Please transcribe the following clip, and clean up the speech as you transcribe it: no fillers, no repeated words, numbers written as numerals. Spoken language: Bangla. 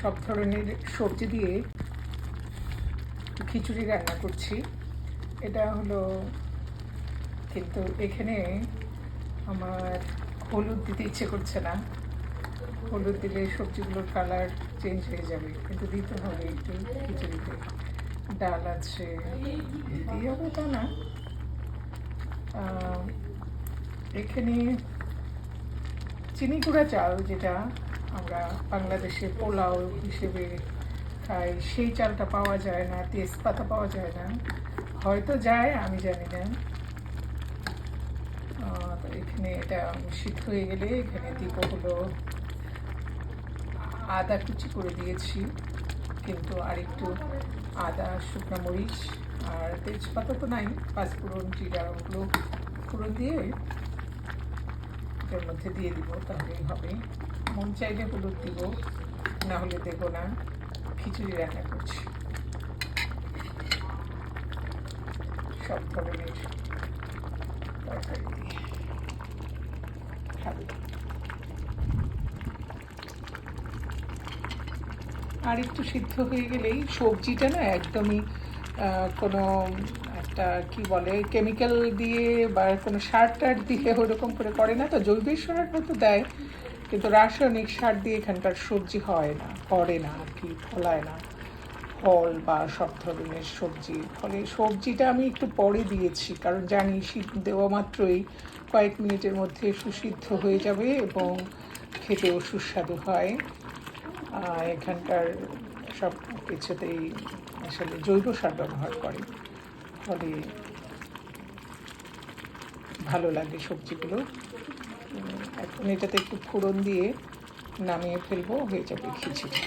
সব ধরনের সবজি দিয়ে খিচুড়ি রান্না করছি। এটা হলো, কিন্তু এখানে আমার হলুদ দিতে ইচ্ছে করছে না। হলুদ দিলে সবজিগুলোর কালার চেঞ্জ হয়ে যাবে, কিন্তু দিতে হবে একটু খিচুড়িতে। ডাল আছে, দিতেই হবে তা না। এখানে চিনি গুঁড়া চাল, যেটা আমরা বাংলাদেশে পোলাও হিসেবে খাই, সেই চালটা পাওয়া যায় না। তেজপাতা পাওয়া যায় না, হয়তো যায়, আমি জানি না। তো এখানে এটা সিদ্ধ হয়ে গেলে এখানে দিব হলো আদা কুচি করে দিয়েছি, কিন্তু আরেকটু আদা, শুকনো মরিচ আর তেজপাতা তো নাই, পাঁচফোড়ন, জিরা, ওগুলো ফোড়ন দিয়ে এটার মধ্যে দিয়ে দিব, তাহলেই হবে। মন চাইলে হলুদ দিব, না হলে দেবো না। খিচুড়ি রান্না করছি সব ধরনের তরকারি দিয়ে, খাবে। আর একটু সিদ্ধ হয়ে গেলেই সবজিটা না একদমই কোনো একটা কি বলে কেমিক্যাল দিয়ে বা কোনো সার টার দিয়ে ওরকম করে না, তো জৈবিক সার হয়তো দেয়, কিন্তু রাসায়নিক সার দিয়ে এখানকার সবজি হয় না, করে না আর কি, ফলায় না ফল বা সব ধরনের সবজি। ফলে সবজিটা আমি একটু পরে দিয়েছি, কারণ জানি দেওয়া মাত্রই কয়েক মিনিটের মধ্যে সুসিদ্ধ হয়ে যাবে এবং খেতেও সুস্বাদু হয়। এখানকার সব কিছুতেই আসলে জৈব সার ব্যবহার করে, ফলে ভালো লাগে সবজিগুলো। এখন এটাতে একটু ফোড়ন দিয়ে নামিয়ে ফেলবো, হয়ে যাবে খিচুড়ি।